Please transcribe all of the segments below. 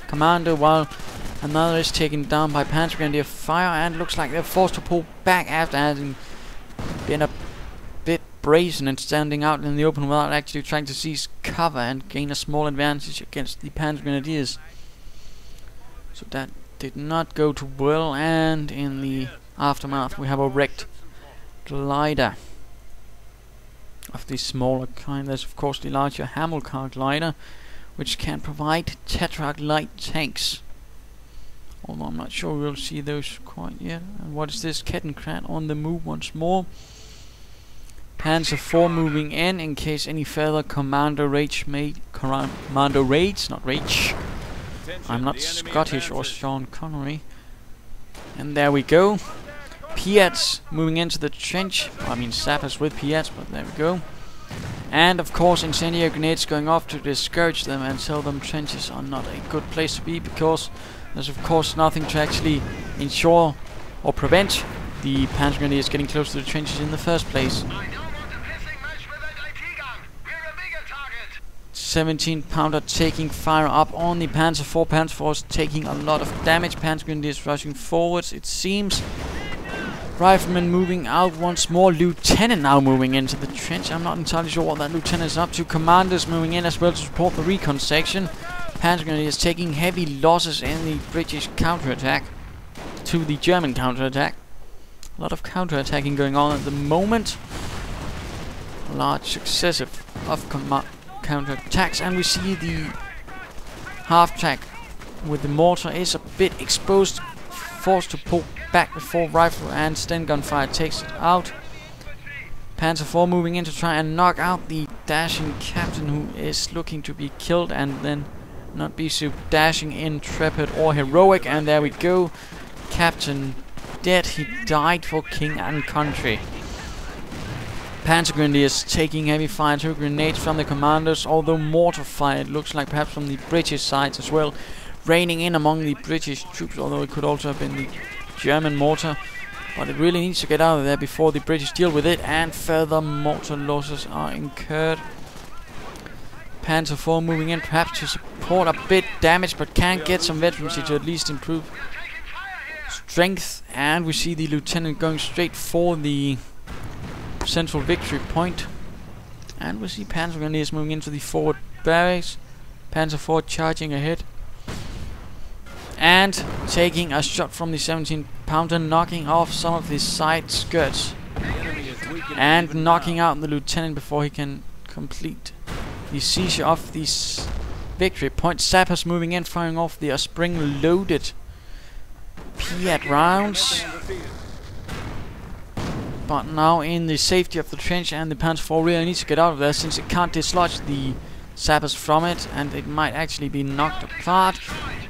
commander, while another is taken down by Panzer Grenadier fire, and looks like they're forced to pull back after having been a bit brazen and standing out in the open without actually trying to seize cover and gain a small advantage against the Panzer Grenadiers. So that did not go too well, and in the aftermath we have a wrecked glider of the smaller kind. There's of course the larger HautpmannKarl glider, which can provide Tetrarch light tanks. Although I'm not sure we'll see those quite yet. And what is this? Kettenkrad on the move once more. Panzer IV moving in case any further commando raids, not rage. I'm not Scottish or Sean Connery. And there we go. Piats moving into the trench. I mean sappers with Piats, but there we go. And of course incendiary grenades going off to discourage them and tell them trenches are not a good place to be, because there's of course nothing to actually ensure or prevent the Panzer Grenadiers getting close to the trenches in the first place. 17-pounder taking fire up on the Panzer IV. Panzer IV is taking a lot of damage. Panzer Grenadiers rushing forwards, it seems. Riflemen moving out once more. Lieutenant now moving into the trench. I'm not entirely sure what that lieutenant is up to. Commanders moving in as well to support the recon section. Panzer Grenadiers taking heavy losses in the British counterattack to the German counterattack. A lot of counterattacking going on at the moment. A large successive of counterattacks, and we see the half-track with the mortar is a bit exposed, forced to pull back before rifle and Sten gunfire takes it out. Panzer IV moving in to try and knock out the dashing captain, who is looking to be killed and then not be so dashing, intrepid or heroic. And there we go, captain dead. He died for king and country. Panzer Grenadiers taking heavy fire to grenades from the commanders, although mortar fire, it looks like perhaps from the British sides as well, raining in among the British troops, although it could also have been the German mortar. But it really needs to get out of there before the British deal with it, and further mortar losses are incurred. Panzer IV moving in perhaps to support a bit damage, but can get some veterancy to at least improve strength. And we see the lieutenant going straight for the central victory point, and we see Panzer Grenadiers moving into the forward barracks. Panzer IV charging ahead and taking a shot from the 17-pounder, knocking off some of the side skirts and knocking out the lieutenant before he can complete the seizure of this victory point. Sappers moving in, firing off the spring-loaded Piat rounds. But now in the safety of the trench, and the Panzer IV really needs to get out of there, since it can't dislodge the sappers from it, and it might actually be knocked apart.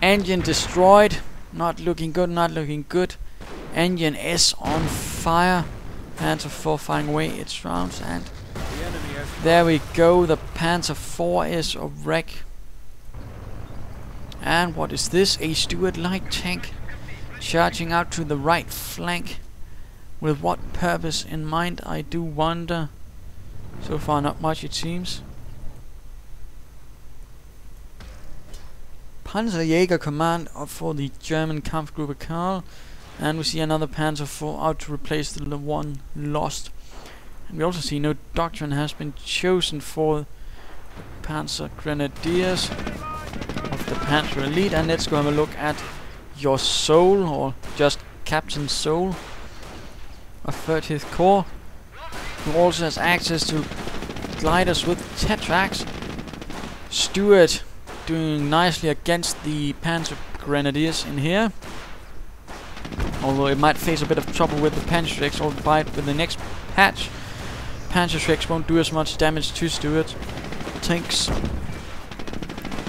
Engine destroyed. Not looking good, not looking good. Engine is on fire. Panzer IV firing away its rounds, and there we go. The Panzer IV is a wreck. And what is this? A Stuart light tank charging out to the right flank. With what purpose in mind, I do wonder. So far not much, it seems. Panzerjäger command for the German Kampfgruppe Karl, and we see another Panzer IV out to replace the one lost. And we also see no doctrine has been chosen for the Panzer Grenadiers of the Panzer Elite. And let's go have a look at UrSoUl, or just Captain Soul of 30th Corps, who also has access to gliders with Tetrarchs. Stuart doing nicely against the Panzer Grenadiers in here, although it might face a bit of trouble with the Panzerschrecks, albeit with the next patch Panzerschrecks won't do as much damage to Stuart. Tanks,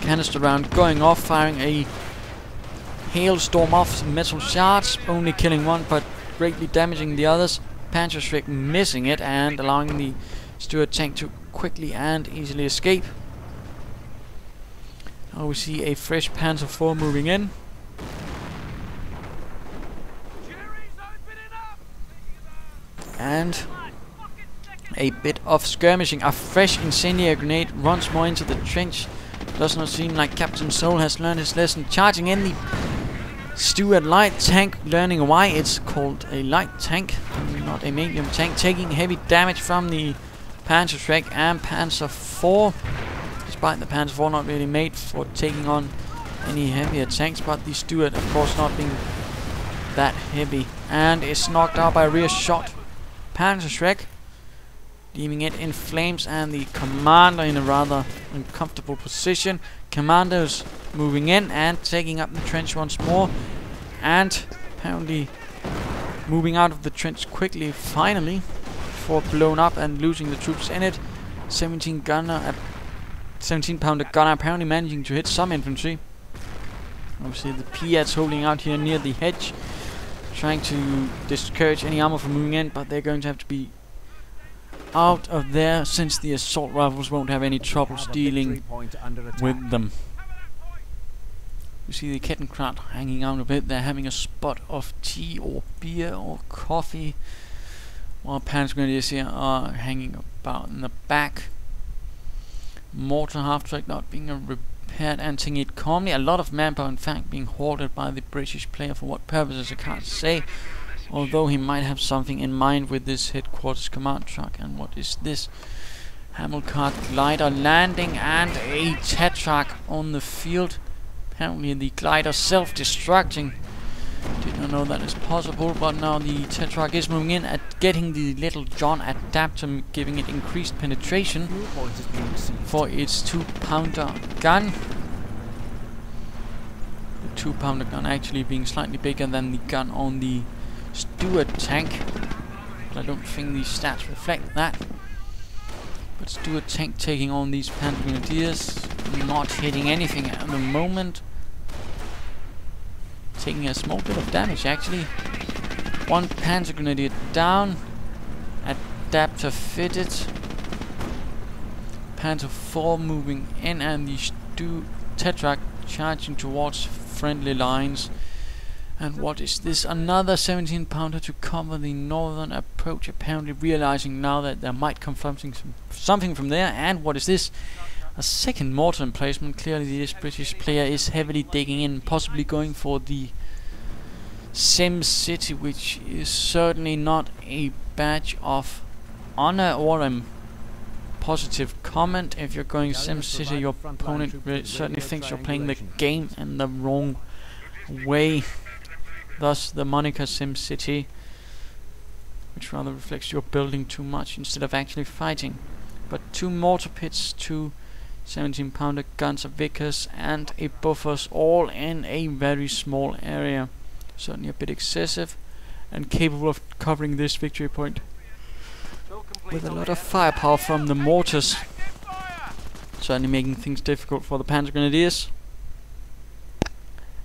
canister round going off, firing a hailstorm of metal shards, only killing one but greatly damaging the others. Panzerschreck missing it and allowing the Stuart tank to quickly and easily escape. Now we see a fresh Panzer IV moving in. And a bit of skirmishing. A fresh incendiary grenade once more into the trench. Does not seem like Captain Soul has learned his lesson. Charging in the Stuart light tank, learning why it's called a light tank, not a medium tank, taking heavy damage from the Panzer Schreck and Panzer IV. Despite the Panzer IV not really made for taking on any heavier tanks, but the Stuart, of course, not being that heavy, and is knocked out by a rear shot. Panzer Schreck leaving it in flames, and the commander in a rather uncomfortable position. Commandos moving in and taking up the trench once more, and apparently moving out of the trench quickly finally before blown up and losing the troops in it. 17 pounder gunner apparently managing to hit some infantry. Obviously the Piats holding out here near the hedge, trying to discourage any armor from moving in, but they're going to have to be out of there since the assault rifles won't have any troubles dealing with them. You see the Kettenkrad hanging out a bit. They're having a spot of tea or beer or coffee, while Panzer Grenadiers here are hanging about in the back. Mortar half-track not being repaired and taking it calmly. A lot of manpower in fact being halted by the British player. For what purposes I can't say, although he might have something in mind with this headquarters command truck. And what is this? Hamilcar glider landing and a Tetrak on the field. Apparently the glider self-destructing. Did not know that is possible, but now the Tetrak is moving in at getting the Little John adapter, giving it increased penetration for its 2-pounder gun. The 2-pounder gun actually being slightly bigger than the gun on the Stuart tank, but I don't think the stats reflect that. But Stuart tank taking on these Panzer Grenadiers, not hitting anything at the moment. Taking a small bit of damage actually. One Panzer Grenadier down. Adapter fitted. Panzer IV moving in, and the Tetrak charging towards friendly lines. And what is this? Another 17-pounder to cover the northern approach, apparently realizing now that there might come something from there. And what is this? A second mortar emplacement. Clearly this British player is heavily digging in, possibly going for the Sim City, which is certainly not a badge of honor or a positive comment. If you're going Sim City, your opponent certainly thinks you're playing the game in the wrong way. Thus the moniker Sim City, which rather reflects you're building too much instead of actually fighting. But 2 mortar pits, 2 17-pounder guns, a Vickers and a Buffers, all in a very small area. Certainly a bit excessive, and capable of covering this victory point with a lot of firepower from the mortars. Certainly making things difficult for the Panzer Grenadiers.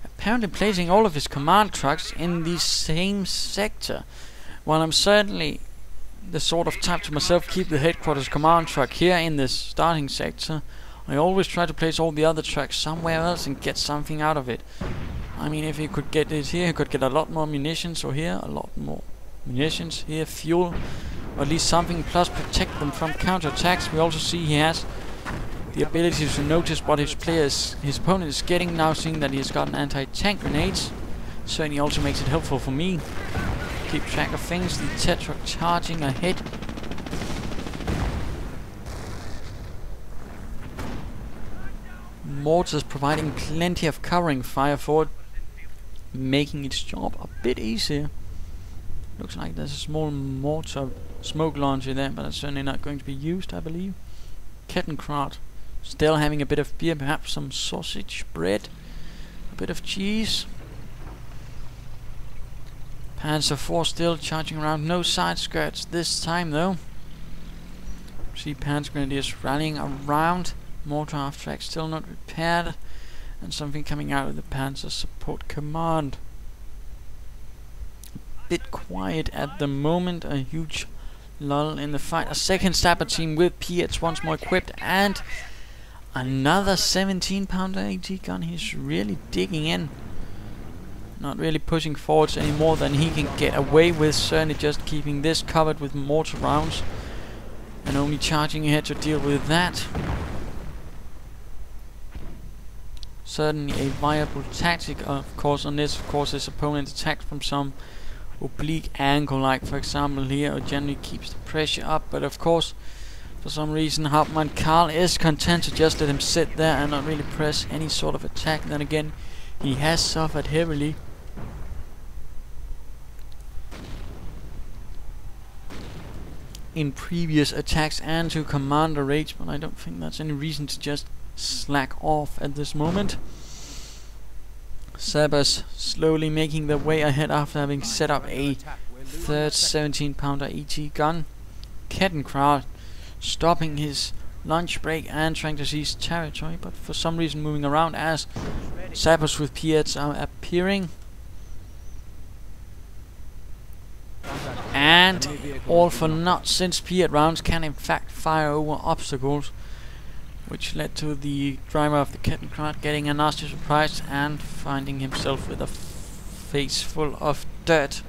Apparently placing all of his command trucks in the same sector. While I'm certainly the sort of type to myself keep the headquarters command truck here in this starting sector, I always try to place all the other trucks somewhere else and get something out of it. I mean, if he could get it here, he could get a lot more munitions, or here a lot more munitions, here fuel, or at least something, plus protect them from counterattacks. We also see he has the ability to notice what his opponent is getting now, seeing that he has gotten anti-tank grenades. Certainly also makes it helpful for me. Keep track of things. The Tetrak charging ahead. Mortars providing plenty of covering fire for it, making its job a bit easier. Looks like there's a small mortar smoke launcher there, but it's certainly not going to be used, I believe. Kettenkrad still having a bit of beer, perhaps some sausage, bread, a bit of cheese. Panzer IV still charging around, no side skirts this time though. See Panzer Grenadiers rallying around. Mortar half-track still not repaired, and something coming out of the Panzer Support Command. A bit quiet at the moment, a huge lull in the fight. A second stabber team with Piats once more equipped, and another 17-pounder AT gun. He's really digging in. Not really pushing forwards any more than he can get away with, certainly just keeping this covered with mortar rounds, and only charging ahead to deal with that. certainly a viable tactic, of course, unless of course his opponent attacks from some oblique angle, like for example here, or generally keeps the pressure up. But of course, for some reason, HautpmannKarl is content to just let him sit there and not really press any sort of attack. Then again, he has suffered heavily. In previous attacks and to commander rage, but I don't think that's any reason to just slack off at this moment. Sabres slowly making their way ahead after having set up a third 17-pounder ET gun. Kettenkrad stopping his lunch break and trying to seize territory, but for some reason moving around as Sabres with P8s are appearing. And all for naught, since P8 rounds can in fact fire over obstacles, which led to the driver of the Kettenkrad getting a nasty surprise and finding himself with a face full of dirt.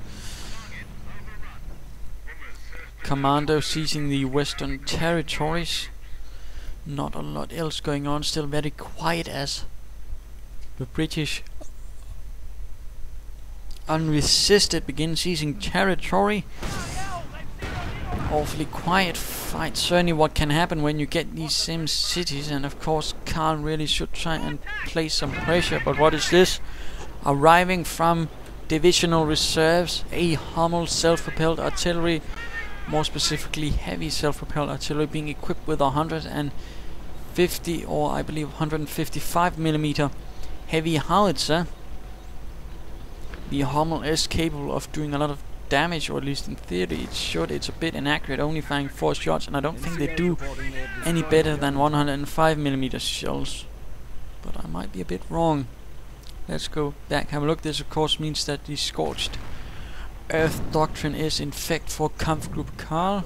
Commando seizing the western territories. Not a lot else going on, still very quiet as the British unresisted begin seizing territory. Awfully quiet fight, certainly what can happen when you get these same cities, and of course Karl really should try and place some pressure. But what is this? Arriving from divisional reserves, a Hummel self-propelled artillery, more specifically heavy self-propelled artillery, being equipped with 150 or I believe 155mm heavy howitzer. The Hummel is capable of doing a lot of damage, or at least in theory it should. It's a bit inaccurate, only firing 4 shots, and I don't think they do any better than 105mm shells. But I might be a bit wrong. Let's go back, have a look. This of course means that the scorched earth doctrine is in effect for Kampfgruppe Karl.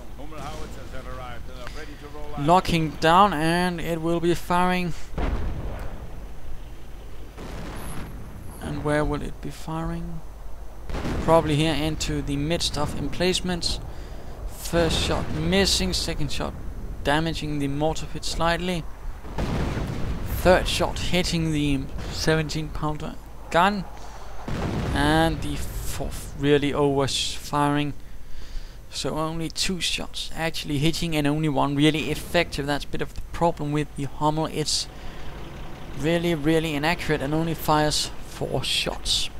Locking down, and it will be firing. And where will it be firing? Probably here into the midst of emplacements. First shot missing, second shot damaging the mortar pit slightly. Third shot hitting the 17-pounder gun. And the fourth really over-firing. So only 2 shots actually hitting and only 1 really effective. That's a bit of the problem with the Hummel. It's really inaccurate and only fires 4 shots.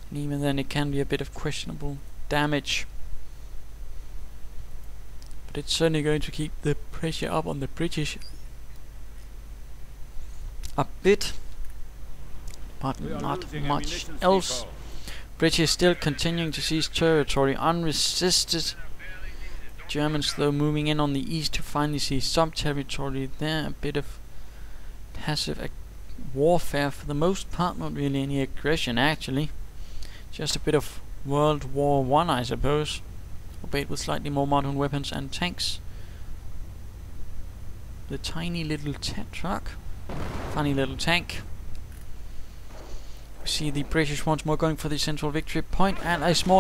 And even then it can be a bit of questionable damage. But it's certainly going to keep the pressure up on the British a bit, but not much else. British still continuing to seize territory unresisted. Germans though moving in on the east to finally seize some territory there. A bit of passive warfare for the most part, not really any aggression actually. Just a bit of World War I, I suppose, albeit with slightly more modern weapons and tanks. The tiny little truck, funny little tank. We see the British once more going for the central victory point, and a small